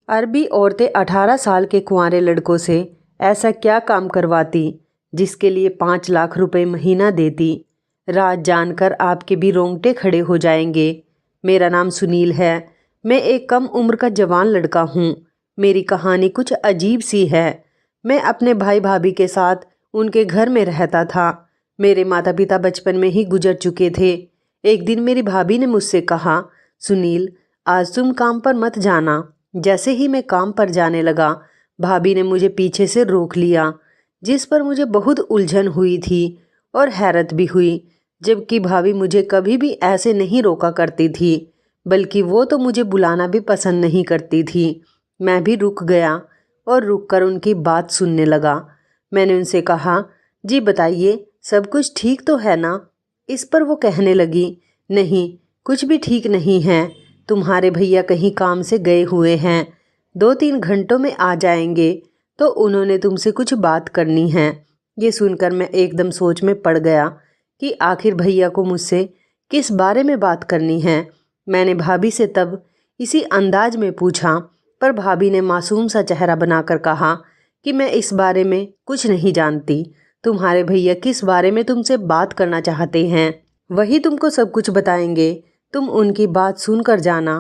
अरबी औरतें 18 साल के कुंवारे लड़कों से ऐसा क्या काम करवाती जिसके लिए 5 लाख रुपए महीना देती। राज जानकर आपके भी रोंगटे खड़े हो जाएंगे। मेरा नाम सुनील है। मैं एक कम उम्र का जवान लड़का हूँ। मेरी कहानी कुछ अजीब सी है। मैं अपने भाई भाभी के साथ उनके घर में रहता था। मेरे माता पिता बचपन में ही गुजर चुके थे। एक दिन मेरी भाभी ने मुझसे कहा, सुनील आज तुम काम पर मत जाना। जैसे ही मैं काम पर जाने लगा, भाभी ने मुझे पीछे से रोक लिया, जिस पर मुझे बहुत उलझन हुई थी और हैरत भी हुई, जबकि भाभी मुझे कभी भी ऐसे नहीं रोका करती थी, बल्कि वो तो मुझे बुलाना भी पसंद नहीं करती थी। मैं भी रुक गया और रुककर उनकी बात सुनने लगा। मैंने उनसे कहा, जी बताइए सब कुछ ठीक तो है ना। इस पर वो कहने लगी, नहीं कुछ भी ठीक नहीं है। तुम्हारे भैया कहीं काम से गए हुए हैं, 2-3 घंटों में आ जाएंगे, तो उन्होंने तुमसे कुछ बात करनी है। ये सुनकर मैं एकदम सोच में पड़ गया कि आखिर भैया को मुझसे किस बारे में बात करनी है। मैंने भाभी से तब इसी अंदाज में पूछा, पर भाभी ने मासूम सा चेहरा बनाकर कहा कि मैं इस बारे में कुछ नहीं जानती। तुम्हारे भैया किस बारे में तुमसे बात करना चाहते हैं, वही तुमको सब कुछ बताएंगे। तुम उनकी बात सुनकर जाना।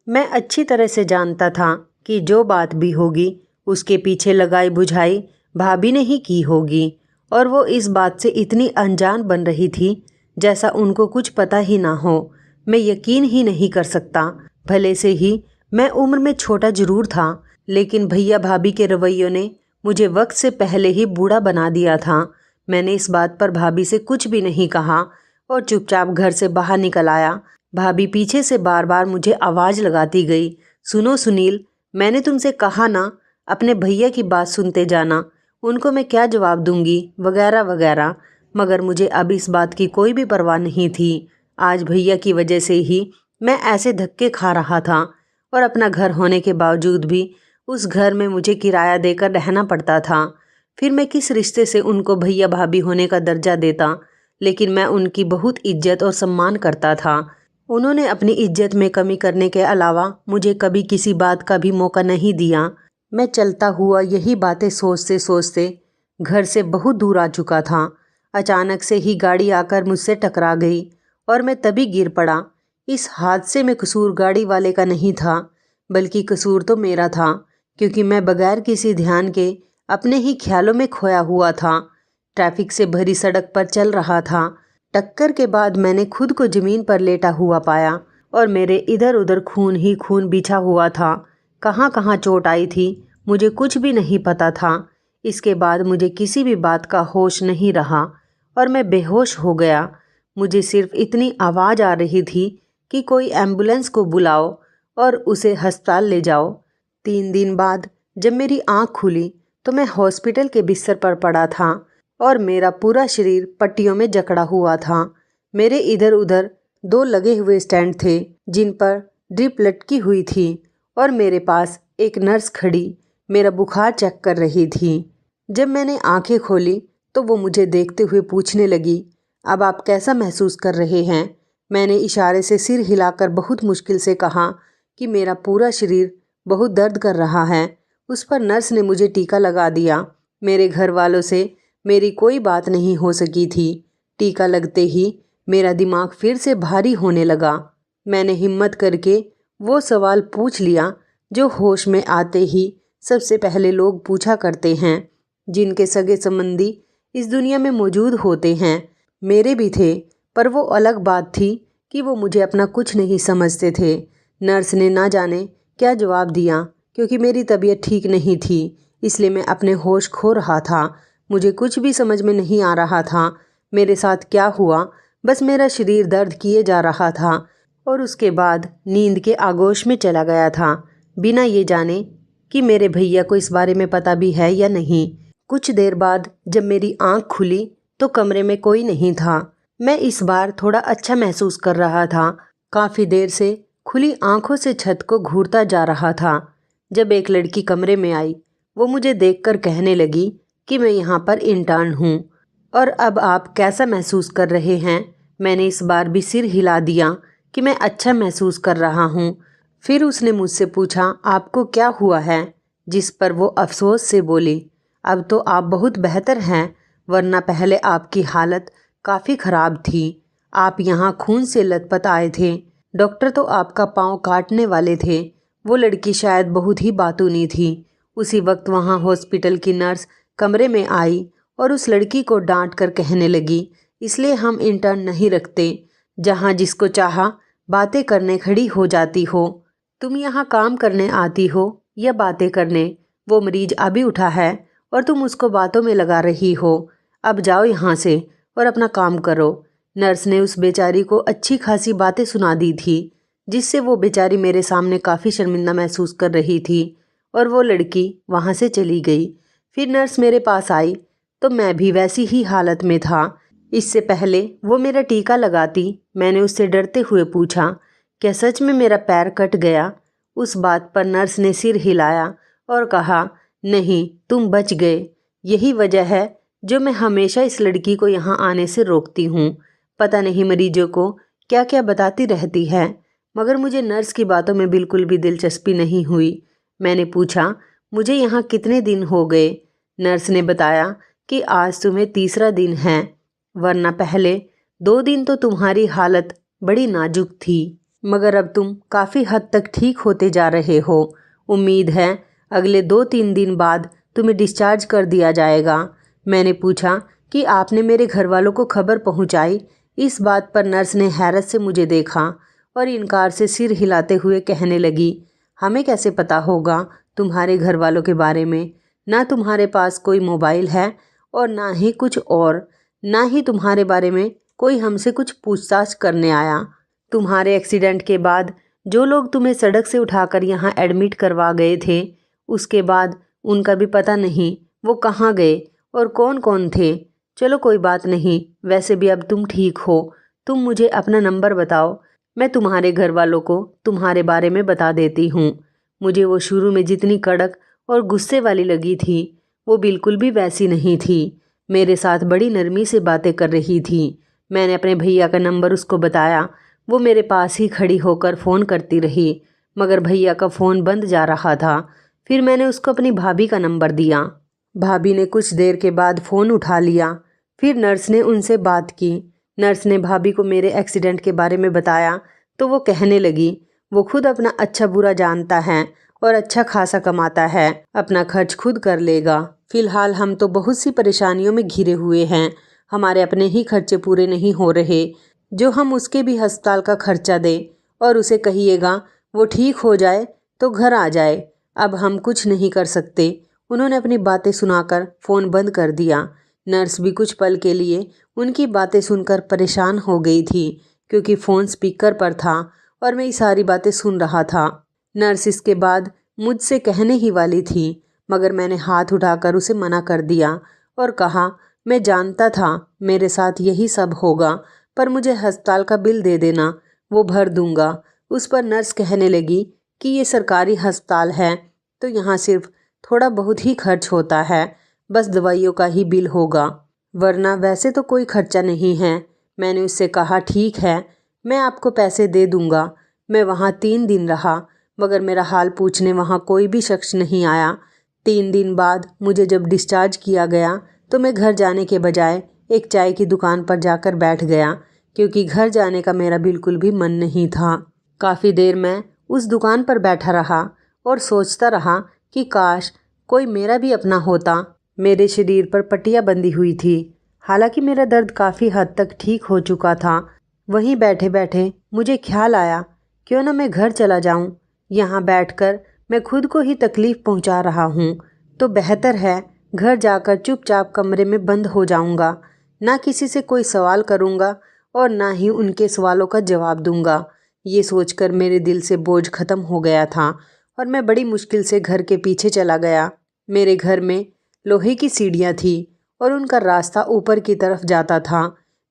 मैं अच्छी तरह से जानता था कि जो बात भी होगी उसके पीछे लगाई बुझाई भाभी ने ही की होगी, और वो इस बात से इतनी अनजान बन रही थी जैसा उनको कुछ पता ही ना हो। मैं यकीन ही नहीं कर सकता। भले से ही मैं उम्र में छोटा जरूर था, लेकिन भैया भाभी के रवैयों ने मुझे वक्त से पहले ही बूढ़ा बना दिया था। मैंने इस बात पर भाभी से कुछ भी नहीं कहा और चुपचाप घर से बाहर निकल आया। भाभी पीछे से बार बार मुझे आवाज़ लगाती गई, सुनो सुनील, मैंने तुमसे कहा ना अपने भैया की बात सुनते जाना, उनको मैं क्या जवाब दूंगी वगैरह वगैरह। मगर मुझे अब इस बात की कोई भी परवाह नहीं थी। आज भैया की वजह से ही मैं ऐसे धक्के खा रहा था, और अपना घर होने के बावजूद भी उस घर में मुझे किराया देकर रहना पड़ता था। फिर मैं किस रिश्ते से उनको भैया भाभी होने का दर्जा देता, लेकिन मैं उनकी बहुत इज्जत और सम्मान करता था। उन्होंने अपनी इज्जत में कमी करने के अलावा मुझे कभी किसी बात का भी मौका नहीं दिया। मैं चलता हुआ यही बातें सोचते सोचते घर से बहुत दूर आ चुका था। अचानक से ही गाड़ी आकर मुझसे टकरा गई और मैं तभी गिर पड़ा। इस हादसे में कसूर गाड़ी वाले का नहीं था, बल्कि कसूर तो मेरा था, क्योंकि मैं बगैर किसी ध्यान के अपने ही ख्यालों में खोया हुआ था। ट्रैफिक से भरी सड़क पर चल रहा था। टक्कर के बाद मैंने खुद को ज़मीन पर लेटा हुआ पाया और मेरे इधर उधर खून ही खून बिछा हुआ था। कहाँ कहाँ चोट आई थी मुझे कुछ भी नहीं पता था। इसके बाद मुझे किसी भी बात का होश नहीं रहा और मैं बेहोश हो गया। मुझे सिर्फ इतनी आवाज़ आ रही थी कि कोई एम्बुलेंस को बुलाओ और उसे अस्पताल ले जाओ। 3 दिन बाद जब मेरी आँख खुली तो मैं हॉस्पिटल के बिस्तर पर पड़ा था और मेरा पूरा शरीर पट्टियों में जकड़ा हुआ था। मेरे इधर उधर 2 लगे हुए स्टैंड थे जिन पर ड्रिप लटकी हुई थी, और मेरे पास एक नर्स खड़ी मेरा बुखार चेक कर रही थी। जब मैंने आंखें खोली तो वो मुझे देखते हुए पूछने लगी, अब आप कैसा महसूस कर रहे हैं। मैंने इशारे से सिर हिलाकर बहुत मुश्किल से कहा कि मेरा पूरा शरीर बहुत दर्द कर रहा है। उस पर नर्स ने मुझे टीका लगा दिया। मेरे घर वालों से मेरी कोई बात नहीं हो सकी थी। टीका लगते ही मेरा दिमाग फिर से भारी होने लगा। मैंने हिम्मत करके वो सवाल पूछ लिया जो होश में आते ही सबसे पहले लोग पूछा करते हैं, जिनके सगे संबंधी इस दुनिया में मौजूद होते हैं। मेरे भी थे, पर वो अलग बात थी कि वो मुझे अपना कुछ नहीं समझते थे। नर्स ने ना जाने क्या जवाब दिया, क्योंकि मेरी तबीयत ठीक नहीं थी, इसलिए मैं अपने होश खो रहा था। मुझे कुछ भी समझ में नहीं आ रहा था मेरे साथ क्या हुआ। बस मेरा शरीर दर्द किए जा रहा था और उसके बाद नींद के आगोश में चला गया था, बिना ये जाने कि मेरे भैया को इस बारे में पता भी है या नहीं। कुछ देर बाद जब मेरी आंख खुली तो कमरे में कोई नहीं था। मैं इस बार थोड़ा अच्छा महसूस कर रहा था। काफ़ी देर से खुली आंखों से छत को घूरता जा रहा था जब एक लड़की कमरे में आई। वो मुझे देखकर कहने लगी कि मैं यहाँ पर इंटर्न हूँ, और अब आप कैसा महसूस कर रहे हैं। मैंने इस बार भी सिर हिला दिया कि मैं अच्छा महसूस कर रहा हूँ। फिर उसने मुझसे पूछा, आपको क्या हुआ है? जिस पर वो अफसोस से बोली, अब तो आप बहुत बेहतर हैं, वरना पहले आपकी हालत काफ़ी ख़राब थी। आप यहाँ खून से लथपथ आए थे, डॉक्टर तो आपका पाँव काटने वाले थे। वो लड़की शायद बहुत ही बातूनी थी। उसी वक्त वहाँ हॉस्पिटल की नर्स कमरे में आई और उस लड़की को डांट कर कहने लगी, इसलिए हम इंटर्न नहीं रखते, जहाँ जिसको चाहा बातें करने खड़ी हो जाती हो। तुम यहाँ काम करने आती हो या बातें करने? वो मरीज अभी उठा है और तुम उसको बातों में लगा रही हो। अब जाओ यहाँ से और अपना काम करो। नर्स ने उस बेचारी को अच्छी खासी बातें सुना दी थी, जिससे वो बेचारी मेरे सामने काफ़ी शर्मिंदा महसूस कर रही थी और वो लड़की वहाँ से चली गई। फिर नर्स मेरे पास आई तो मैं भी वैसी ही हालत में था। इससे पहले वो मेरा टीका लगाती, मैंने उससे डरते हुए पूछा, क्या सच में मेरा पैर कट गया? उस बात पर नर्स ने सिर हिलाया और कहा, नहीं, तुम बच गए। यही वजह है जो मैं हमेशा इस लड़की को यहाँ आने से रोकती हूँ। पता नहीं मरीजों को क्या क्या बताती रहती है, मगर मुझे नर्स की बातों में बिल्कुल भी दिलचस्पी नहीं हुई। मैंने पूछा, मुझे यहाँ कितने दिन हो गए? नर्स ने बताया कि आज तुम्हें तीसरा दिन है, वरना पहले 2 दिन तो तुम्हारी हालत बड़ी नाजुक थी, मगर अब तुम काफ़ी हद तक ठीक होते जा रहे हो। उम्मीद है अगले 2-3 दिन बाद तुम्हें डिस्चार्ज कर दिया जाएगा। मैंने पूछा कि आपने मेरे घर वालों को खबर पहुंचाई? इस बात पर नर्स ने हैरत से मुझे देखा और इनकार से सिर हिलाते हुए कहने लगी, हमें कैसे पता होगा तुम्हारे घर वालों के बारे में? ना तुम्हारे पास कोई मोबाइल है और ना ही कुछ और, ना ही तुम्हारे बारे में कोई हमसे कुछ पूछताछ करने आया। तुम्हारे एक्सीडेंट के बाद जो लोग तुम्हें सड़क से उठाकर यहाँ एडमिट करवा गए थे, उसके बाद उनका भी पता नहीं वो कहाँ गए और कौन कौन थे। चलो कोई बात नहीं, वैसे भी अब तुम ठीक हो। तुम मुझे अपना नंबर बताओ, मैं तुम्हारे घर वालों को तुम्हारे बारे में बता देती हूँ। मुझे वो शुरू में जितनी कड़क और गुस्से वाली लगी थी, वो बिल्कुल भी वैसी नहीं थी। मेरे साथ बड़ी नरमी से बातें कर रही थी। मैंने अपने भैया का नंबर उसको बताया। वो मेरे पास ही खड़ी होकर फ़ोन करती रही, मगर भैया का फ़ोन बंद जा रहा था। फिर मैंने उसको अपनी भाभी का नंबर दिया। भाभी ने कुछ देर के बाद फ़ोन उठा लिया। फिर नर्स ने उनसे बात की। नर्स ने भाभी को मेरे एक्सीडेंट के बारे में बताया तो वो कहने लगी, वो खुद अपना अच्छा बुरा जानता है और अच्छा खासा कमाता है, अपना खर्च खुद कर लेगा। फ़िलहाल हम तो बहुत सी परेशानियों में घिरे हुए हैं, हमारे अपने ही खर्चे पूरे नहीं हो रहे, जो हम उसके भी अस्पताल का खर्चा दें। और उसे कहिएगा वो ठीक हो जाए तो घर आ जाए, अब हम कुछ नहीं कर सकते। उन्होंने अपनी बातें सुनाकर फ़ोन बंद कर दिया। नर्स भी कुछ पल के लिए उनकी बातें सुनकर परेशान हो गई थी, क्योंकि फ़ोन स्पीकर पर था और मैं ये सारी बातें सुन रहा था। नर्स इसके बाद मुझसे कहने ही वाली थी, मगर मैंने हाथ उठाकर उसे मना कर दिया और कहा, मैं जानता था मेरे साथ यही सब होगा, पर मुझे अस्पताल का बिल दे देना, वो भर दूंगा। उस पर नर्स कहने लगी कि ये सरकारी अस्पताल है तो यहाँ सिर्फ थोड़ा बहुत ही खर्च होता है, बस दवाइयों का ही बिल होगा, वरना वैसे तो कोई खर्चा नहीं है। मैंने उससे कहा, ठीक है, मैं आपको पैसे दे दूंगा। मैं वहाँ 3 दिन रहा, मगर मेरा हाल पूछने वहाँ कोई भी शख्स नहीं आया। 3 दिन बाद मुझे जब डिस्चार्ज किया गया तो मैं घर जाने के बजाय एक चाय की दुकान पर जाकर बैठ गया, क्योंकि घर जाने का मेरा बिल्कुल भी मन नहीं था। काफ़ी देर मैं उस दुकान पर बैठा रहा और सोचता रहा कि काश कोई मेरा भी अपना होता। मेरे शरीर पर पट्टियाँ बंधी हुई थी, हालांकि मेरा दर्द काफ़ी हद तक ठीक हो चुका था। वहीं बैठे बैठे मुझे ख्याल आया, क्यों ना मैं घर चला जाऊं। यहाँ बैठकर मैं खुद को ही तकलीफ़ पहुंचा रहा हूँ, तो बेहतर है घर जाकर चुपचाप कमरे में बंद हो जाऊंगा। ना किसी से कोई सवाल करूंगा और ना ही उनके सवालों का जवाब दूंगा। ये सोचकर मेरे दिल से बोझ खत्म हो गया था और मैं बड़ी मुश्किल से घर के पीछे चला गया। मेरे घर में लोहे की सीढ़ियाँ थी और उनका रास्ता ऊपर की तरफ जाता था।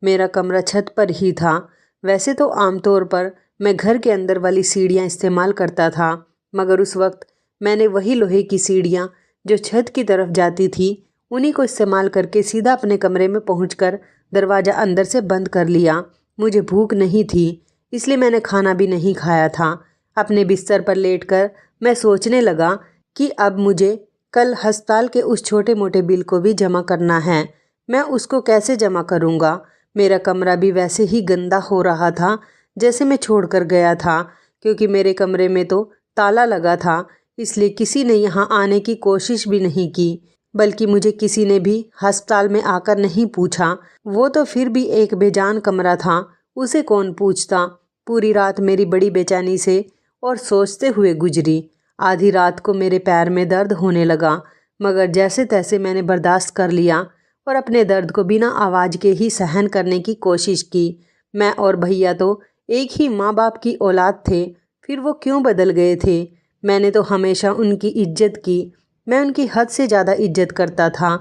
मेरा कमरा छत पर ही था। वैसे तो आमतौर पर मैं घर के अंदर वाली सीढ़ियाँ इस्तेमाल करता था, मगर उस वक्त मैंने वही लोहे की सीढ़ियाँ जो छत की तरफ जाती थी, उन्हीं को इस्तेमाल करके सीधा अपने कमरे में पहुंचकर दरवाज़ा अंदर से बंद कर लिया। मुझे भूख नहीं थी, इसलिए मैंने खाना भी नहीं खाया था। अपने बिस्तर पर लेटकर मैं सोचने लगा कि अब मुझे कल अस्पताल के उस छोटे मोटे बिल को भी जमा करना है। मैं उसको कैसे जमा करूँगा? मेरा कमरा भी वैसे ही गंदा हो रहा था जैसे मैं छोड़कर गया था, क्योंकि मेरे कमरे में तो ताला लगा था, इसलिए किसी ने यहाँ आने की कोशिश भी नहीं की। बल्कि मुझे किसी ने भी अस्पताल में आकर नहीं पूछा। वो तो फिर भी एक बेजान कमरा था, उसे कौन पूछता। पूरी रात मेरी बड़ी बेचैनी से और सोचते हुए गुजरी। आधी रात को मेरे पैर में दर्द होने लगा, मगर जैसे तैसे मैंने बर्दाश्त कर लिया और अपने दर्द को बिना आवाज़ के ही सहन करने की कोशिश की। मैं और भैया तो एक ही माँ बाप की औलाद थे, फिर वो क्यों बदल गए थे? मैंने तो हमेशा उनकी इज्जत की, मैं उनकी हद से ज़्यादा इज्जत करता था।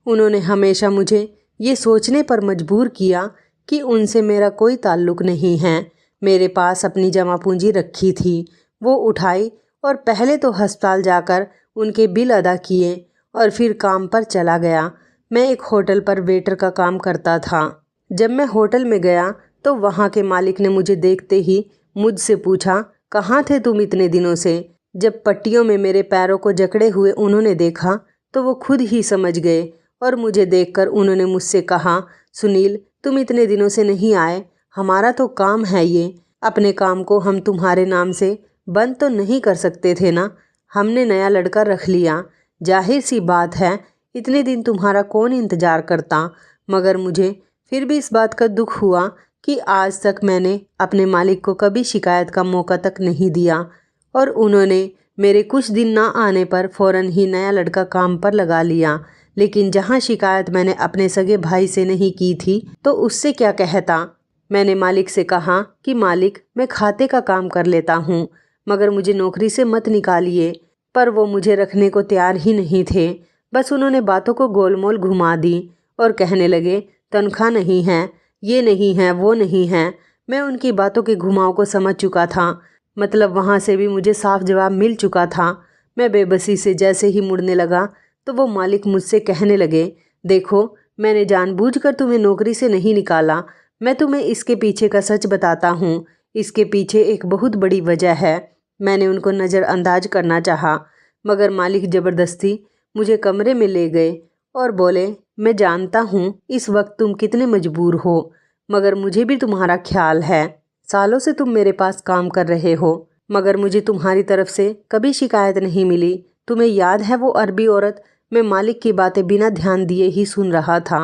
उन्होंने हमेशा मुझे ये सोचने पर मजबूर किया कि उनसे मेरा कोई ताल्लुक़ नहीं है। मेरे पास अपनी जमा पूंजी रखी थी, वो उठाई और पहले तो अस्पताल जाकर उनके बिल अदा किए और फिर काम पर चला गया। मैं एक होटल पर वेटर का काम करता था। जब मैं होटल में गया तो वहाँ के मालिक ने मुझे देखते ही मुझसे पूछा, कहाँ थे तुम इतने दिनों से? जब पट्टियों में मेरे पैरों को जकड़े हुए उन्होंने देखा तो वो खुद ही समझ गए और मुझे देखकर उन्होंने मुझसे कहा, सुनील, तुम इतने दिनों से नहीं आए, हमारा तो काम है ये। अपने काम को हम तुम्हारे नाम से बंद तो नहीं कर सकते थे ना। हमने नया लड़का रख लिया, जाहिर सी बात है इतने दिन तुम्हारा कौन इंतज़ार करता। मगर मुझे फिर भी इस बात का दुख हुआ कि आज तक मैंने अपने मालिक को कभी शिकायत का मौका तक नहीं दिया और उन्होंने मेरे कुछ दिन ना आने पर फ़ौरन ही नया लड़का काम पर लगा लिया। लेकिन जहाँ शिकायत मैंने अपने सगे भाई से नहीं की थी तो उससे क्या कहता। मैंने मालिक से कहा कि मालिक, मैं खाते का काम कर लेता हूँ, मगर मुझे नौकरी से मत निकालिए। पर वो मुझे रखने को तैयार ही नहीं थे। बस उन्होंने बातों को गोलमोल घुमा दी और कहने लगे, तनख्वाह नहीं है, ये नहीं है, वो नहीं है। मैं उनकी बातों के घुमाव को समझ चुका था, मतलब वहाँ से भी मुझे साफ जवाब मिल चुका था। मैं बेबसी से जैसे ही मुड़ने लगा तो वो मालिक मुझसे कहने लगे, देखो, मैंने जानबूझकर तुम्हें नौकरी से नहीं निकाला। मैं तुम्हें इसके पीछे का सच बताता हूँ। इसके पीछे एक बहुत बड़ी वजह है। मैंने उनको नज़रअंदाज करना चाहा, मगर मालिक ज़बरदस्ती मुझे कमरे में ले गए और बोले, मैं जानता हूँ इस वक्त तुम कितने मजबूर हो, मगर मुझे भी तुम्हारा ख्याल है। सालों से तुम मेरे पास काम कर रहे हो, मगर मुझे तुम्हारी तरफ से कभी शिकायत नहीं मिली। तुम्हें याद है वो अरबी औरत? मैं मालिक की बातें बिना ध्यान दिए ही सुन रहा था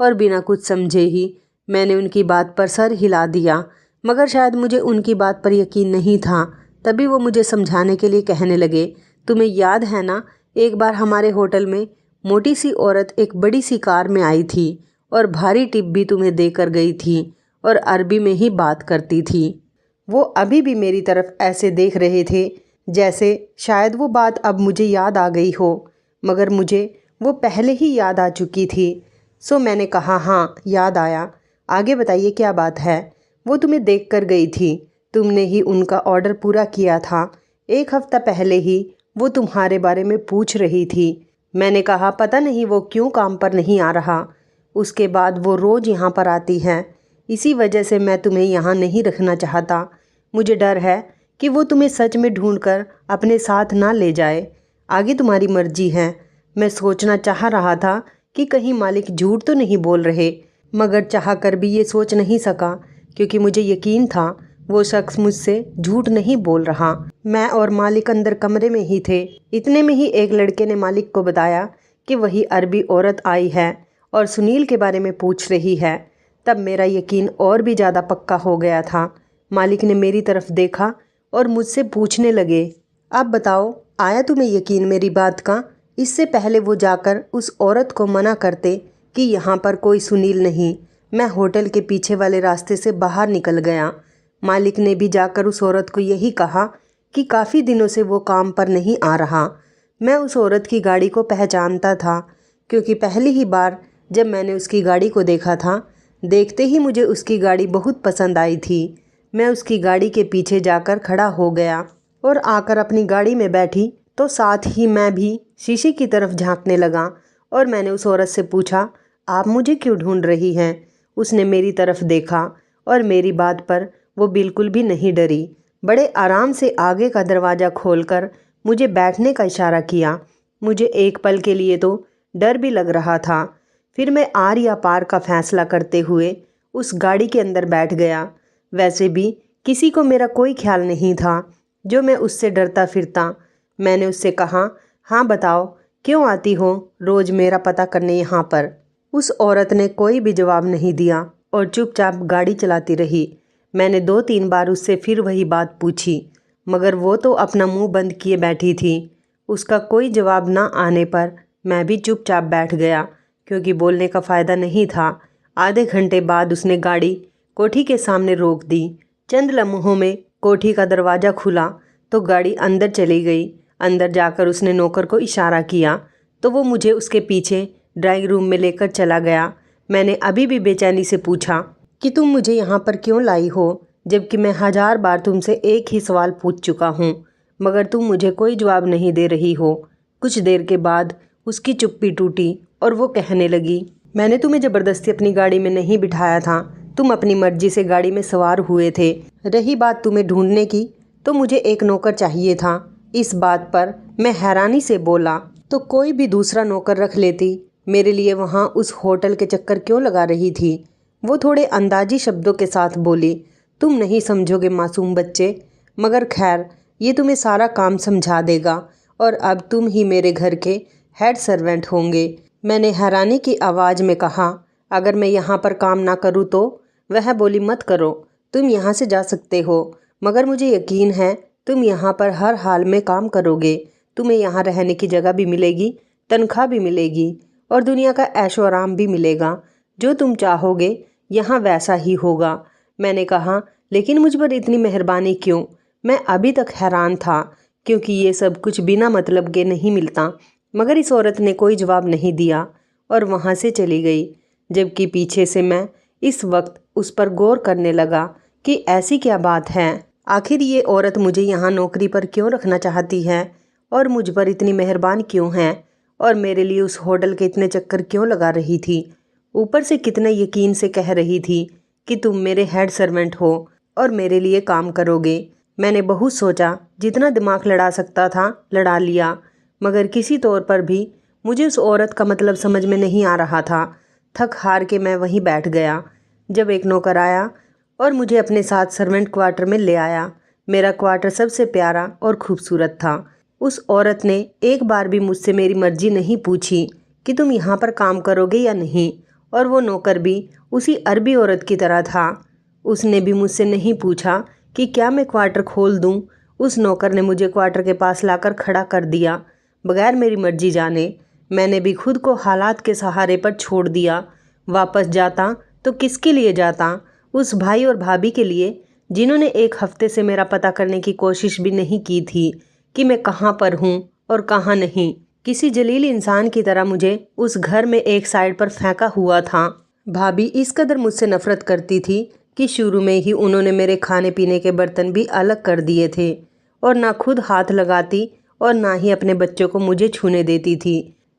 और बिना कुछ समझे ही मैंने उनकी बात पर सर हिला दिया, मगर शायद मुझे उनकी बात पर यकीन नहीं था। तभी वो मुझे समझाने के लिए कहने लगे, तुम्हें याद है ना, एक बार हमारे होटल में मोटी सी औरत एक बड़ी सी कार में आई थी और भारी टिप भी तुम्हें देकर गई थी और अरबी में ही बात करती थी। वो अभी भी मेरी तरफ ऐसे देख रहे थे जैसे शायद वो बात अब मुझे याद आ गई हो, मगर मुझे वो पहले ही याद आ चुकी थी। सो मैंने कहा, हाँ, याद आया, आगे बताइए क्या बात है। वो तुम्हें देख कर गई थी, तुमने ही उनका ऑर्डर पूरा किया था। एक हफ्ता पहले ही वो तुम्हारे बारे में पूछ रही थी। मैंने कहा, पता नहीं वो क्यों काम पर नहीं आ रहा। उसके बाद वो रोज़ यहाँ पर आती है, इसी वजह से मैं तुम्हें यहाँ नहीं रखना चाहता। मुझे डर है कि वो तुम्हें सच में ढूंढकर अपने साथ ना ले जाए। आगे तुम्हारी मर्जी है। मैं सोचना चाह रहा था कि कहीं मालिक झूठ तो नहीं बोल रहे, मगर चाह कर भी ये सोच नहीं सका, क्योंकि मुझे यकीन था वो शख्स मुझसे झूठ नहीं बोल रहा। मैं और मालिक अंदर कमरे में ही थे। इतने में ही एक लड़के ने मालिक को बताया कि वही अरबी औरत आई है और सुनील के बारे में पूछ रही है। तब मेरा यकीन और भी ज़्यादा पक्का हो गया था। मालिक ने मेरी तरफ देखा और मुझसे पूछने लगे, अब बताओ, आया तुम्हें यकीन मेरी बात का? इससे पहले वो जाकर उस औरत को मना करते कि यहाँ पर कोई सुनील नहीं। मैं होटल के पीछे वाले रास्ते से बाहर निकल गया। मालिक ने भी जाकर उस औरत को यही कहा कि काफ़ी दिनों से वो काम पर नहीं आ रहा। मैं उस औरत की गाड़ी को पहचानता था, क्योंकि पहली ही बार जब मैंने उसकी गाड़ी को देखा था, देखते ही मुझे उसकी गाड़ी बहुत पसंद आई थी। मैं उसकी गाड़ी के पीछे जाकर खड़ा हो गया और आकर अपनी गाड़ी में बैठी तो साथ ही मैं भी शीशे की तरफ झांकने लगा और मैंने उस औरत से पूछा, आप मुझे क्यों ढूंढ रही हैं? उसने मेरी तरफ देखा और मेरी बात पर वो बिल्कुल भी नहीं डरी। बड़े आराम से आगे का दरवाज़ा खोलकर मुझे बैठने का इशारा किया। मुझे एक पल के लिए तो डर भी लग रहा था। फिर मैं आर या पार का फैसला करते हुए उस गाड़ी के अंदर बैठ गया। वैसे भी किसी को मेरा कोई ख्याल नहीं था जो मैं उससे डरता फिरता। मैंने उससे कहा, हाँ बताओ, क्यों आती हो रोज़ मेरा पता करने यहाँ पर? उस औरत ने कोई भी जवाब नहीं दिया और चुपचाप गाड़ी चलाती रही। मैंने 2-3 बार उससे फिर वही बात पूछी, मगर वो तो अपना मुंह बंद किए बैठी थी। उसका कोई जवाब ना आने पर मैं भी चुपचाप बैठ गया, क्योंकि बोलने का फ़ायदा नहीं था। आधे घंटे बाद उसने गाड़ी कोठी के सामने रोक दी। चंद लम्हों में कोठी का दरवाज़ा खुला तो गाड़ी अंदर चली गई। अंदर जाकर उसने नौकर को इशारा किया तो वो मुझे उसके पीछे ड्राइंग रूम में लेकर चला गया। मैंने अभी भी बेचैनी से पूछा कि तुम मुझे यहाँ पर क्यों लाई हो, जबकि मैं 1000 बार तुमसे एक ही सवाल पूछ चुका हूँ, मगर तुम मुझे कोई जवाब नहीं दे रही हो। कुछ देर के बाद उसकी चुप्पी टूटी और वो कहने लगी, मैंने तुम्हें ज़बरदस्ती अपनी गाड़ी में नहीं बिठाया था, तुम अपनी मर्जी से गाड़ी में सवार हुए थे। रही बात तुम्हें ढूंढने की, तो मुझे एक नौकर चाहिए था। इस बात पर मैं हैरानी से बोला, तो कोई भी दूसरा नौकर रख लेती, मेरे लिए वहाँ उस होटल के चक्कर क्यों लगा रही थी? वो थोड़े अंदाजी शब्दों के साथ बोली, तुम नहीं समझोगे मासूम बच्चे, मगर खैर ये तुम्हें सारा काम समझा देगा और अब तुम ही मेरे घर के हेड सर्वेंट होंगे। मैंने हैरानी की आवाज़ में कहा, अगर मैं यहाँ पर काम ना करूँ तो? वह बोली, मत करो, तुम यहाँ से जा सकते हो, मगर मुझे यकीन है तुम यहाँ पर हर हाल में काम करोगे। तुम्हें यहाँ रहने की जगह भी मिलेगी, तनख्वाह भी मिलेगी और दुनिया का ऐशो आराम भी मिलेगा। जो तुम चाहोगे यहाँ वैसा ही होगा। मैंने कहा, लेकिन मुझ पर इतनी मेहरबानी क्यों? मैं अभी तक हैरान था, क्योंकि ये सब कुछ बिना मतलब के नहीं मिलता। मगर इस औरत ने कोई जवाब नहीं दिया और वहाँ से चली गई, जबकि पीछे से मैं इस वक्त उस पर गौर करने लगा कि ऐसी क्या बात है। आखिर ये औरत मुझे यहाँ नौकरी पर क्यों रखना चाहती है और मुझ पर इतनी मेहरबान क्यों है और मेरे लिए उस होटल के इतने चक्कर क्यों लगा रही थी? ऊपर से कितने यकीन से कह रही थी कि तुम मेरे हेड सर्वेंट हो और मेरे लिए काम करोगे। मैंने बहुत सोचा, जितना दिमाग लड़ा सकता था लड़ा लिया, मगर किसी तौर पर भी मुझे उस औरत का मतलब समझ में नहीं आ रहा था। थक हार के मैं वहीं बैठ गया। जब एक नौकर आया और मुझे अपने साथ सर्वेंट क्वार्टर में ले आया। मेरा क्वार्टर सबसे प्यारा और खूबसूरत था। उस औरत ने एक बार भी मुझसे मेरी मर्जी नहीं पूछी कि तुम यहाँ पर काम करोगे या नहीं, और वो नौकर भी उसी अरबी औरत की तरह था। उसने भी मुझसे नहीं पूछा कि क्या मैं क्वार्टर खोल दूँ। उस नौकर ने मुझे क्वार्टर के पास लाकर खड़ा कर दिया बगैर मेरी मर्जी जाने। मैंने भी खुद को हालात के सहारे पर छोड़ दिया। वापस जाता तो किसके लिए जाता? उस भाई और भाभी के लिए जिन्होंने एक हफ्ते से मेरा पता करने की कोशिश भी नहीं की थी कि मैं कहाँ पर हूँ और कहाँ नहीं। किसी जलील इंसान की तरह मुझे उस घर में एक साइड पर फेंका हुआ था। भाभी इस कदर मुझसे नफरत करती थी कि शुरू में ही उन्होंने मेरे खाने पीने के बर्तन भी अलग कर दिए थे और ना खुद हाथ लगाती और ना ही अपने बच्चों को मुझे छूने देती थी।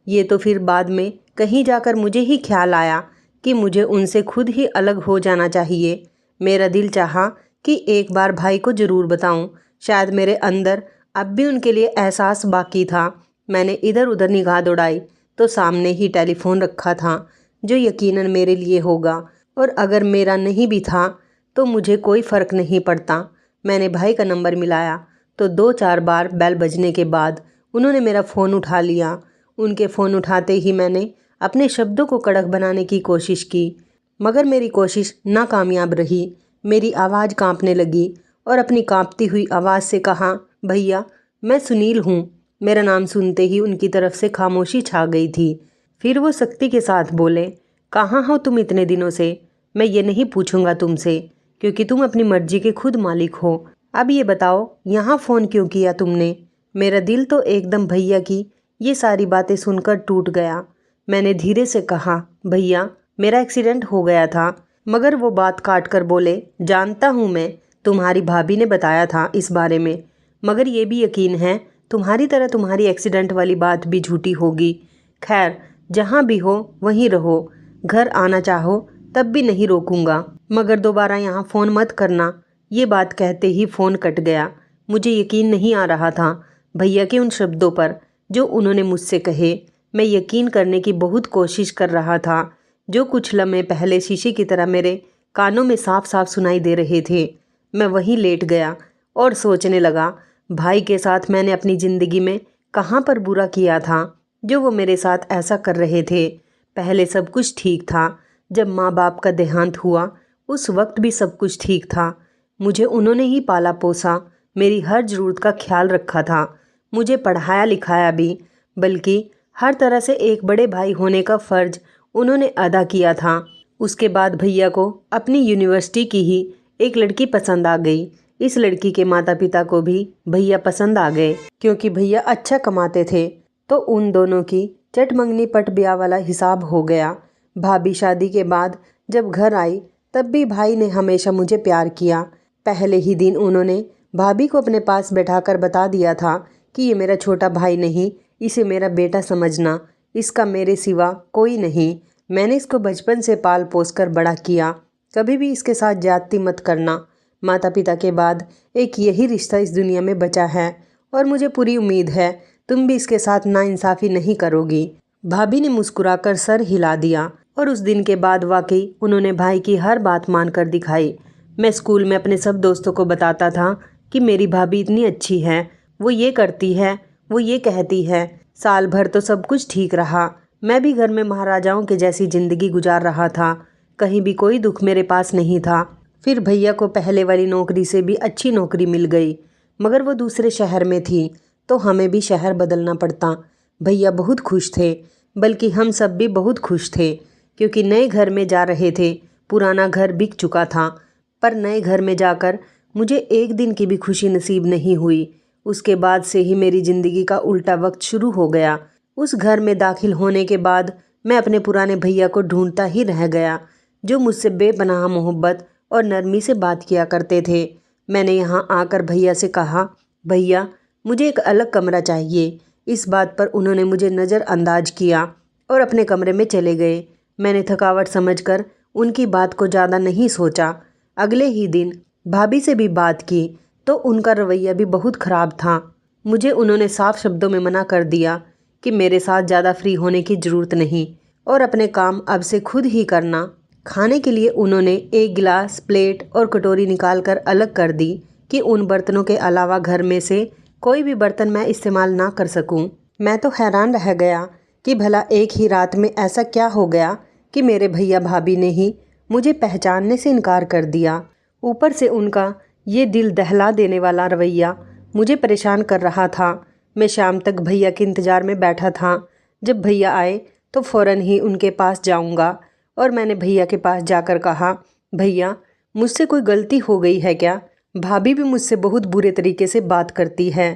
ये तो फिर बाद में कहीं जाकर मुझे ही ख्याल आया कि मुझे उनसे खुद ही अलग हो जाना चाहिए। मेरा दिल चाहा कि एक बार भाई को ज़रूर बताऊं। शायद मेरे अंदर अब भी उनके लिए एहसास बाकी था। मैंने इधर उधर निगाह दौड़ाई तो सामने ही टेलीफोन रखा था, जो यकीनन मेरे लिए होगा, और अगर मेरा नहीं भी था तो मुझे कोई फ़र्क नहीं पड़ता। मैंने भाई का नंबर मिलाया तो 2-4 बार बेल बजने के बाद उन्होंने मेरा फ़ोन उठा लिया। उनके फ़ोन उठाते ही मैंने अपने शब्दों को कड़क बनाने की कोशिश की, मगर मेरी कोशिश नाकामयाब रही। मेरी आवाज़ कांपने लगी और अपनी कांपती हुई आवाज़ से कहा, भैया मैं सुनील हूँ। मेरा नाम सुनते ही उनकी तरफ से खामोशी छा गई थी। फिर वो सख्ती के साथ बोले, कहाँ हो तुम इतने दिनों से? मैं ये नहीं पूछूंगा तुमसे, क्योंकि तुम अपनी मर्जी के खुद मालिक हो। अब ये बताओ, यहाँ फ़ोन क्यों किया तुमने? मेरा दिल तो एकदम भैया की ये सारी बातें सुनकर टूट गया। मैंने धीरे से कहा, भैया मेरा एक्सीडेंट हो गया था। मगर वो बात काट कर बोले, जानता हूँ मैं, तुम्हारी भाभी ने बताया था इस बारे में, मगर ये भी यकीन है तुम्हारी तरह तुम्हारी एक्सीडेंट वाली बात भी झूठी होगी। खैर जहाँ भी हो वहीं रहो, घर आना चाहो तब भी नहीं रोकूंगा, मगर दोबारा यहाँ फ़ोन मत करना। ये बात कहते ही फ़ोन कट गया। मुझे यकीन नहीं आ रहा था भैया के उन शब्दों पर जो उन्होंने मुझसे कहे। मैं यकीन करने की बहुत कोशिश कर रहा था। जो कुछ लम्हे पहले शीशे की तरह मेरे कानों में साफ साफ सुनाई दे रहे थे। मैं वहीं लेट गया और सोचने लगा, भाई के साथ मैंने अपनी ज़िंदगी में कहाँ पर बुरा किया था जो वो मेरे साथ ऐसा कर रहे थे। पहले सब कुछ ठीक था। जब माँ बाप का देहांत हुआ उस वक्त भी सब कुछ ठीक था। मुझे उन्होंने ही पाला पोसा, मेरी हर ज़रूरत का ख्याल रखा था, मुझे पढ़ाया लिखाया भी, बल्कि हर तरह से एक बड़े भाई होने का फ़र्ज उन्होंने अदा किया था। उसके बाद भैया को अपनी यूनिवर्सिटी की ही एक लड़की पसंद आ गई। इस लड़की के माता पिता को भी भैया पसंद आ गए क्योंकि भैया अच्छा कमाते थे। तो उन दोनों की चट मंगनी पट ब्याह वाला हिसाब हो गया। भाभी शादी के बाद जब घर आई तब भी भाई ने हमेशा मुझे प्यार किया। पहले ही दिन उन्होंने भाभी को अपने पास बैठाकर बता दिया था कि ये मेरा छोटा भाई नहीं, इसे मेरा बेटा समझना, इसका मेरे सिवा कोई नहीं। मैंने इसको बचपन से पाल पोस कर बड़ा किया, कभी भी इसके साथ ज्यादती मत करना। माता पिता के बाद एक यही रिश्ता इस दुनिया में बचा है और मुझे पूरी उम्मीद है तुम भी इसके साथ नाइंसाफ़ी नहीं करोगी। भाभी ने मुस्कुराकर सर हिला दिया और उस दिन के बाद वाकई उन्होंने भाई की हर बात मानकर दिखाई। मैं स्कूल में अपने सब दोस्तों को बताता था कि मेरी भाभी इतनी अच्छी है, वो ये करती है, वो ये कहती है। साल भर तो सब कुछ ठीक रहा। मैं भी घर में महाराजाओं के जैसी ज़िंदगी गुजार रहा था। कहीं भी कोई दुख मेरे पास नहीं था। फिर भैया को पहले वाली नौकरी से भी अच्छी नौकरी मिल गई, मगर वो दूसरे शहर में थी तो हमें भी शहर बदलना पड़ता। भैया बहुत खुश थे, बल्कि हम सब भी बहुत खुश थे क्योंकि नए घर में जा रहे थे। पुराना घर बिक चुका था, पर नए घर में जाकर मुझे एक दिन की भी खुशी नसीब नहीं हुई। उसके बाद से ही मेरी ज़िंदगी का उल्टा वक्त शुरू हो गया। उस घर में दाखिल होने के बाद मैं अपने पुराने भैया को ढूंढता ही रह गया जो मुझसे बेपनाह मोहब्बत और नरमी से बात किया करते थे। मैंने यहाँ आकर भैया से कहा, भैया मुझे एक अलग कमरा चाहिए। इस बात पर उन्होंने मुझे नज़रअंदाज किया और अपने कमरे में चले गए। मैंने थकावट समझकर उनकी बात को ज़्यादा नहीं सोचा। अगले ही दिन भाभी से भी बात की तो उनका रवैया भी बहुत ख़राब था। मुझे उन्होंने साफ शब्दों में मना कर दिया कि मेरे साथ ज़्यादा फ्री होने की ज़रूरत नहीं और अपने काम अब से खुद ही करना। खाने के लिए उन्होंने एक गिलास, प्लेट और कटोरी निकाल कर अलग कर दी कि उन बर्तनों के अलावा घर में से कोई भी बर्तन मैं इस्तेमाल ना कर सकूं। मैं तो हैरान रह गया कि भला एक ही रात में ऐसा क्या हो गया कि मेरे भैया भाभी ने ही मुझे पहचानने से इनकार कर दिया। ऊपर से उनका ये दिल दहला देने वाला रवैया मुझे परेशान कर रहा था। मैं शाम तक भैया के इंतज़ार में बैठा था। जब भैया आए तो फ़ौरन ही उनके पास जाऊंगा और मैंने भैया के पास जाकर कहा, भैया मुझसे कोई गलती हो गई है क्या? भाभी भी मुझसे बहुत बुरे तरीके से बात करती है।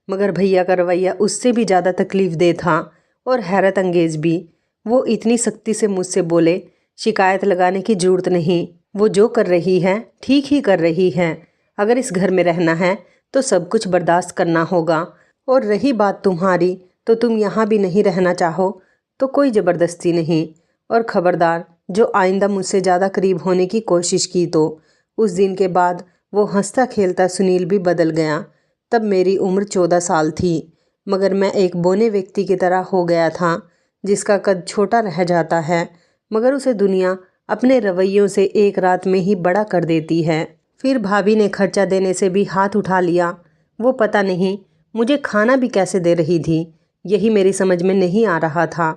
मगर भैया का रवैया उससे भी ज़्यादा तकलीफ़ दे था और हैरत अंगेज़ भी। वो इतनी सख्ती से मुझसे बोले, शिकायत लगाने की ज़रूरत नहीं, वो जो कर रही है ठीक ही कर रही है। अगर इस घर में रहना है तो सब कुछ बर्दाश्त करना होगा, और रही बात तुम्हारी तो तुम यहाँ भी नहीं रहना चाहो तो कोई ज़बरदस्ती नहीं। और ख़बरदार जो आइंदा मुझसे ज़्यादा करीब होने की कोशिश की तो। उस दिन के बाद वो हंसता खेलता सुनील भी बदल गया। तब मेरी उम्र 14 साल थी, मगर मैं एक बौने व्यक्ति की तरह हो गया था जिसका कद छोटा रह जाता है मगर उसे दुनिया अपने रवैयों से एक रात में ही बड़ा कर देती है। फिर भाभी ने खर्चा देने से भी हाथ उठा लिया। वो पता नहीं मुझे खाना भी कैसे दे रही थी, यही मेरी समझ में नहीं आ रहा था।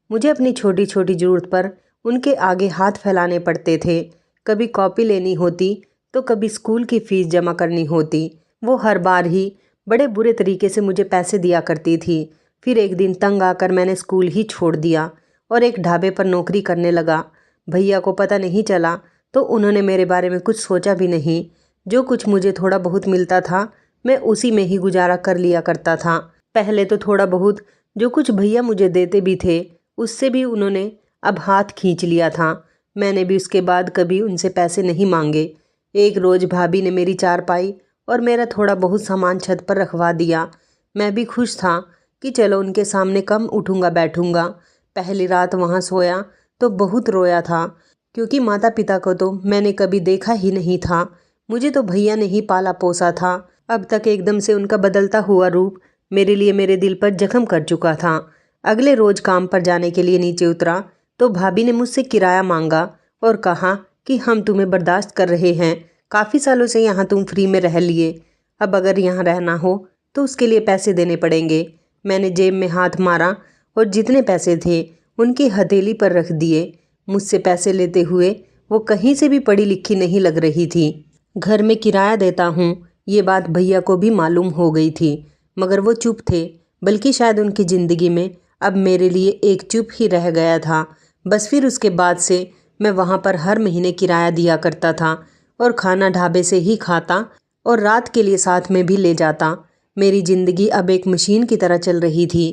मुझे अपनी छोटी छोटी ज़रूरत पर उनके आगे हाथ फैलाने पड़ते थे। कभी कॉपी लेनी होती तो कभी स्कूल की फ़ीस जमा करनी होती। वो हर बार ही बड़े बुरे तरीके से मुझे पैसे दिया करती थी। फिर एक दिन तंग आकर मैंने स्कूल ही छोड़ दिया और एक ढाबे पर नौकरी करने लगा। भैया को पता नहीं चला तो उन्होंने मेरे बारे में कुछ सोचा भी नहीं। जो कुछ मुझे थोड़ा बहुत मिलता था मैं उसी में ही गुजारा कर लिया करता था। पहले तो थोड़ा बहुत जो कुछ भैया मुझे देते भी थे उससे भी उन्होंने अब हाथ खींच लिया था। मैंने भी उसके बाद कभी उनसे पैसे नहीं मांगे। एक रोज़ भाभी ने मेरी चारपाई और मेरा थोड़ा बहुत सामान छत पर रखवा दिया। मैं भी खुश था कि चलो उनके सामने कम उठूँगा बैठूँगा। पहली रात वहाँ सोया तो बहुत रोया था क्योंकि माता पिता को तो मैंने कभी देखा ही नहीं था। मुझे तो भैया ने ही पाला पोसा था। अब तक एकदम से उनका बदलता हुआ रूप मेरे लिए मेरे दिल पर जख्म कर चुका था। अगले रोज काम पर जाने के लिए नीचे उतरा तो भाभी ने मुझसे किराया मांगा और कहा कि हम तुम्हें बर्दाश्त कर रहे हैं, काफ़ी सालों से यहाँ तुम फ्री में रह लिए, अब अगर यहाँ रहना हो तो उसके लिए पैसे देने पड़ेंगे। मैंने जेब में हाथ मारा और जितने पैसे थे उनकी हथेली पर रख दिए। मुझसे पैसे लेते हुए वो कहीं से भी पढ़ी लिखी नहीं लग रही थी। घर में किराया देता हूँ ये बात भैया को भी मालूम हो गई थी, मगर वो चुप थे, बल्कि शायद उनकी ज़िंदगी में अब मेरे लिए एक चुप ही रह गया था। बस फिर उसके बाद से मैं वहाँ पर हर महीने किराया दिया करता था और खाना ढाबे से ही खाता और रात के लिए साथ में भी ले जाता। मेरी ज़िंदगी अब एक मशीन की तरह चल रही थी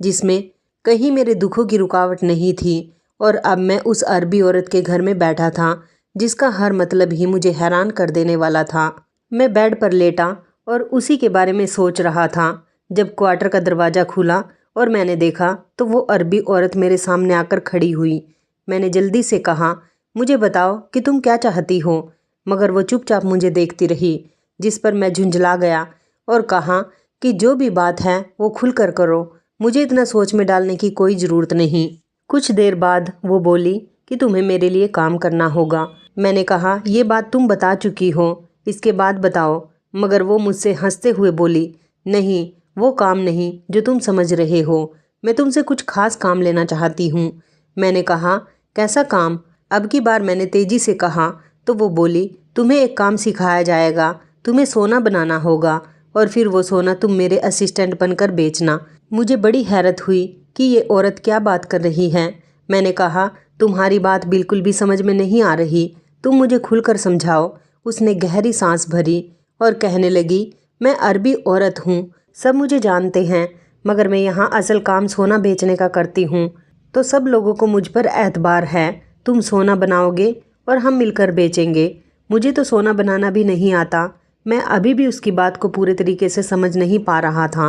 जिसमें कहीं मेरे दुखों की रुकावट नहीं थी। और अब मैं उस अरबी औरत के घर में बैठा था जिसका हर मतलब ही मुझे हैरान कर देने वाला था। मैं बेड पर लेटा और उसी के बारे में सोच रहा था जब क्वार्टर का दरवाज़ा खुला और मैंने देखा तो वो अरबी औरत मेरे सामने आकर खड़ी हुई। मैंने जल्दी से कहा, मुझे बताओ कि तुम क्या चाहती हो, मगर वो चुपचाप मुझे देखती रही, जिस पर मैं झुंझला गया और कहा कि जो भी बात है वो खुलकर करो, मुझे इतना सोच में डालने की कोई ज़रूरत नहीं। कुछ देर बाद वो बोली कि तुम्हें मेरे लिए काम करना होगा। मैंने कहा, ये बात तुम बता चुकी हो, इसके बाद बताओ। मगर वो मुझसे हंसते हुए बोली, नहीं, वो काम नहीं जो तुम समझ रहे हो, मैं तुमसे कुछ खास काम लेना चाहती हूँ। मैंने कहा, कैसा काम? अब की बार मैंने तेजी से कहा तो वो बोली, तुम्हें एक काम सिखाया जाएगा, तुम्हें सोना बनाना होगा और फिर वो सोना तुम मेरे असिस्टेंट बनकर बेचना। मुझे बड़ी हैरत हुई कि ये औरत क्या बात कर रही है। मैंने कहा, तुम्हारी बात बिल्कुल भी समझ में नहीं आ रही, तुम मुझे खुलकर समझाओ। उसने गहरी सांस भरी और कहने लगी, मैं अरबी औरत हूँ, सब मुझे जानते हैं, मगर मैं यहाँ असल काम सोना बेचने का करती हूँ, तो सब लोगों को मुझ पर एतबार है। तुम सोना बनाओगे और हम मिलकर बेचेंगे। मुझे तो सोना बनाना भी नहीं आता। मैं अभी भी उसकी बात को पूरे तरीके से समझ नहीं पा रहा था।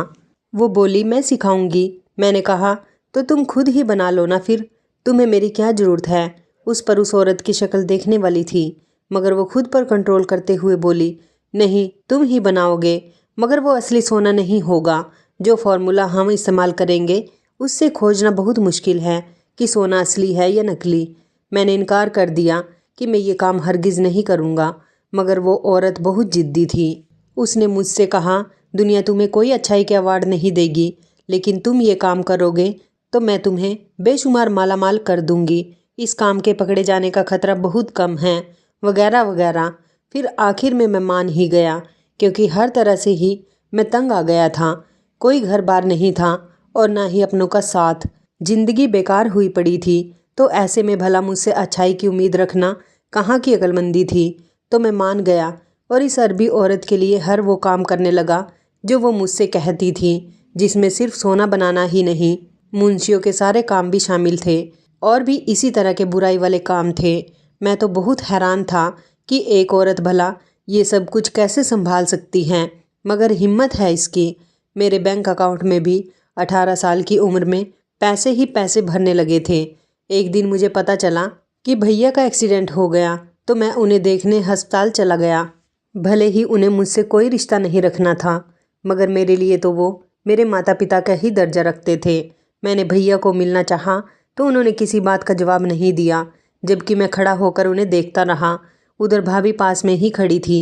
वो बोली, मैं सिखाऊंगी। मैंने कहा, तो तुम खुद ही बना लो ना फिर, तुम्हें मेरी क्या ज़रूरत है। उस पर उस औरत की शक्ल देखने वाली थी, मगर वो खुद पर कंट्रोल करते हुए बोली, नहीं, तुम ही बनाओगे, मगर वो असली सोना नहीं होगा। जो फार्मूला हम इस्तेमाल करेंगे उससे खोजना बहुत मुश्किल है कि सोना असली है या नकली। मैंने इनकार कर दिया कि मैं ये काम हरगिज़ नहीं करूँगा, मगर वो औरत बहुत ज़िद्दी थी। उसने मुझसे कहा, दुनिया तुम्हें कोई अच्छाई के अवार्ड नहीं देगी, लेकिन तुम ये काम करोगे तो मैं तुम्हें बेशुमार मालामाल कर दूंगी। इस काम के पकड़े जाने का खतरा बहुत कम है, वगैरह वगैरह। फिर आखिर में मैं मान ही गया, क्योंकि हर तरह से ही मैं तंग आ गया था। कोई घर बार नहीं था और ना ही अपनों का साथ। जिंदगी बेकार हुई पड़ी थी, तो ऐसे में भला मुझसे अच्छाई की उम्मीद रखना कहाँ की अक्लमंदी थी। तो मैं मान गया और इस अरबी औरत के लिए हर वो काम करने लगा जो वो मुझसे कहती थी, जिसमें सिर्फ सोना बनाना ही नहीं, मुंशियों के सारे काम भी शामिल थे और भी इसी तरह के बुराई वाले काम थे। मैं तो बहुत हैरान था कि एक औरत भला ये सब कुछ कैसे संभाल सकती हैं, मगर हिम्मत है इसकी। मेरे बैंक अकाउंट में भी 18 साल की उम्र में पैसे ही पैसे भरने लगे थे। एक दिन मुझे पता चला कि भैया का एक्सीडेंट हो गया, तो मैं उन्हें देखने अस्पताल चला गया। भले ही उन्हें मुझसे कोई रिश्ता नहीं रखना था, मगर मेरे लिए तो वो मेरे माता पिता का ही दर्जा रखते थे। मैंने भैया को मिलना चाहा तो उन्होंने किसी बात का जवाब नहीं दिया, जबकि मैं खड़ा होकर उन्हें देखता रहा। उधर भाभी पास में ही खड़ी थी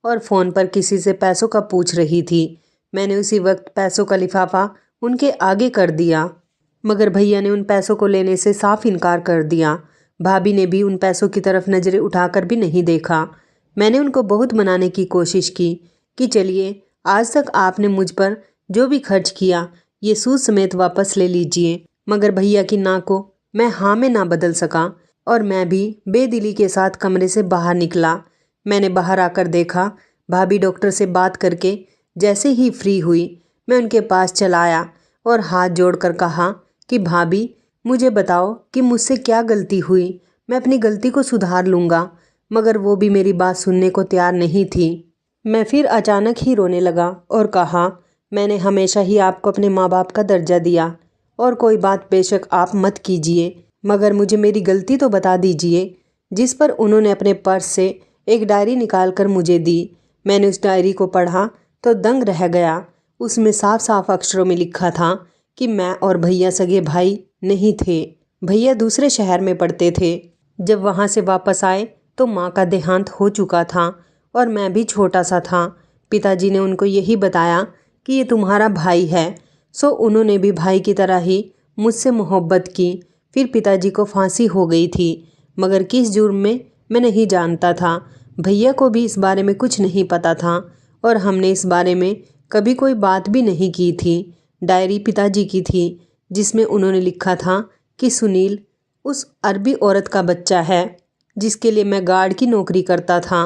और फ़ोन पर किसी से पैसों का पूछ रही थी। मैंने उसी वक्त पैसों का लिफाफा उनके आगे कर दिया, मगर भैया ने उन पैसों को लेने से साफ इनकार कर दिया। भाभी ने भी उन पैसों की तरफ नज़रें उठाकर भी नहीं देखा। मैंने उनको बहुत मनाने की कोशिश की कि चलिए, आज तक आपने मुझ पर जो भी खर्च किया ये सूद समेत वापस ले लीजिए, मगर भैया की ना को मैं हाँ में ना बदल सका और मैं भी बेदिली के साथ कमरे से बाहर निकला। मैंने बाहर आकर देखा, भाभी डॉक्टर से बात करके जैसे ही फ्री हुई मैं उनके पास चला आया और हाथ जोड़कर कहा कि भाभी, मुझे बताओ कि मुझसे क्या गलती हुई, मैं अपनी गलती को सुधार लूँगा। मगर वो भी मेरी बात सुनने को तैयार नहीं थी। मैं फिर अचानक ही रोने लगा और कहा, मैंने हमेशा ही आपको अपने माँ बाप का दर्जा दिया और कोई बात बेशक आप मत कीजिए, मगर मुझे मेरी गलती तो बता दीजिए। जिस पर उन्होंने अपने पर्स से एक डायरी निकाल कर मुझे दी। मैंने उस डायरी को पढ़ा तो दंग रह गया। उसमें साफ साफ अक्षरों में लिखा था कि मैं और भैया सगे भाई नहीं थे। भैया दूसरे शहर में पढ़ते थे। जब वहाँ से वापस आए तो माँ का देहांत हो चुका था और मैं भी छोटा सा था। पिताजी ने उनको यही बताया कि ये तुम्हारा भाई है। सो उन्होंने भी भाई की तरह ही मुझसे मोहब्बत की। फिर पिताजी को फांसी हो गई थी, मगर किस जुर्म में मैं नहीं जानता था। भैया को भी इस बारे में कुछ नहीं पता था और हमने इस बारे में कभी कोई बात भी नहीं की थी। डायरी पिताजी की थी जिसमें उन्होंने लिखा था कि सुनील उस अरबी औरत का बच्चा है जिसके लिए मैं गार्ड की नौकरी करता था।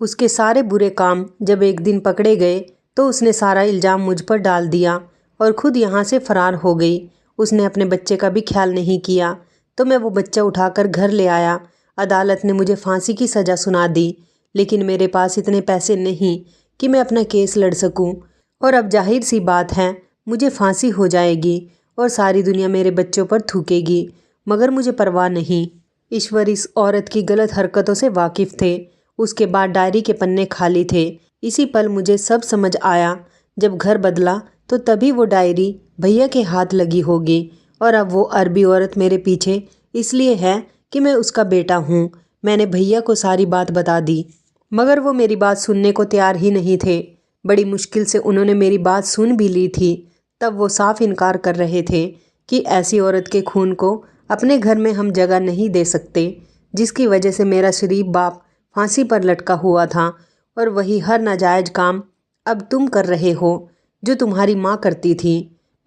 उसके सारे बुरे काम जब एक दिन पकड़े गए तो उसने सारा इल्ज़ाम मुझ पर डाल दिया और ख़ुद यहाँ से फ़रार हो गई। उसने अपने बच्चे का भी ख्याल नहीं किया तो मैं वो बच्चा उठाकर घर ले आया। अदालत ने मुझे फांसी की सज़ा सुना दी, लेकिन मेरे पास इतने पैसे नहीं कि मैं अपना केस लड़ सकूं। और अब जाहिर सी बात है मुझे फांसी हो जाएगी और सारी दुनिया मेरे बच्चों पर थूकेगी, मगर मुझे परवाह नहीं। ईश्वर इस औरत की गलत हरकतों से वाकिफ़ थे। उसके बाद डायरी के पन्ने खाली थे। इसी पल मुझे सब समझ आया। जब घर बदला तो तभी वो डायरी भैया के हाथ लगी होगी और अब वो अरबी औरत मेरे पीछे इसलिए है कि मैं उसका बेटा हूँ। मैंने भैया को सारी बात बता दी, मगर वो मेरी बात सुनने को तैयार ही नहीं थे। बड़ी मुश्किल से उन्होंने मेरी बात सुन भी ली थी। तब वो साफ इनकार कर रहे थे कि ऐसी औरत के खून को अपने घर में हम जगह नहीं दे सकते, जिसकी वजह से मेरा शरीफ बाप फांसी पर लटका हुआ था। और वही हर नाजायज़ काम अब तुम कर रहे हो जो तुम्हारी माँ करती थी।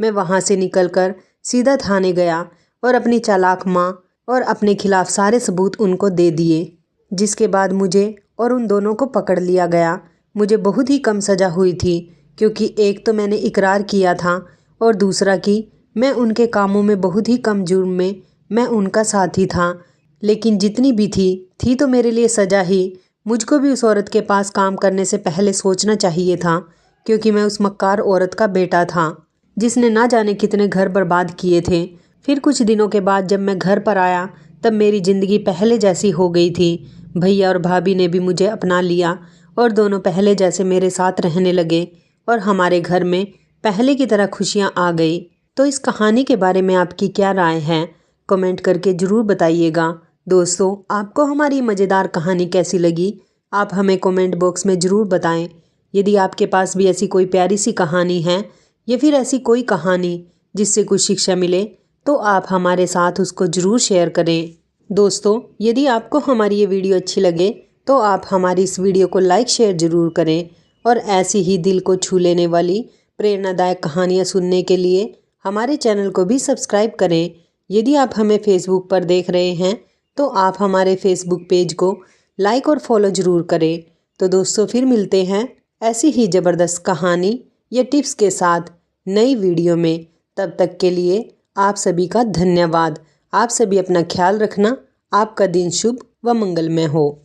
मैं वहाँ से निकलकर सीधा थाने गया और अपनी चालाक माँ और अपने खिलाफ सारे सबूत उनको दे दिए, जिसके बाद मुझे और उन दोनों को पकड़ लिया गया। मुझे बहुत ही कम सज़ा हुई थी, क्योंकि एक तो मैंने इकरार किया था और दूसरा कि मैं उनके कामों में बहुत ही कम जुर्म में मैं उनका साथी था। लेकिन जितनी भी थी तो मेरे लिए सज़ा ही। मुझको भी उस औरत के पास काम करने से पहले सोचना चाहिए था, क्योंकि मैं उस मक्कार औरत का बेटा था जिसने ना जाने कितने घर बर्बाद किए थे। फिर कुछ दिनों के बाद जब मैं घर पर आया तब मेरी ज़िंदगी पहले जैसी हो गई थी। भैया और भाभी ने भी मुझे अपना लिया और दोनों पहले जैसे मेरे साथ रहने लगे और हमारे घर में पहले की तरह खुशियाँ आ गई। तो इस कहानी के बारे में आपकी क्या राय है, कमेंट करके ज़रूर बताइएगा। दोस्तों, आपको हमारी मज़ेदार कहानी कैसी लगी, आप हमें कमेंट बॉक्स में ज़रूर बताएं। यदि आपके पास भी ऐसी कोई प्यारी सी कहानी है या फिर ऐसी कोई कहानी जिससे कुछ शिक्षा मिले तो आप हमारे साथ उसको ज़रूर शेयर करें। दोस्तों, यदि आपको हमारी ये वीडियो अच्छी लगे तो आप हमारी इस वीडियो को लाइक शेयर ज़रूर करें और ऐसी ही दिल को छू लेने वाली प्रेरणादायक कहानियाँ सुनने के लिए हमारे चैनल को भी सब्सक्राइब करें। यदि आप हमें फेसबुक पर देख रहे हैं तो आप हमारे फेसबुक पेज को लाइक और फॉलो ज़रूर करें। तो दोस्तों, फिर मिलते हैं ऐसी ही ज़बरदस्त कहानी या टिप्स के साथ नई वीडियो में। तब तक के लिए आप सभी का धन्यवाद। आप सभी अपना ख्याल रखना। आपका दिन शुभ व मंगलमय हो।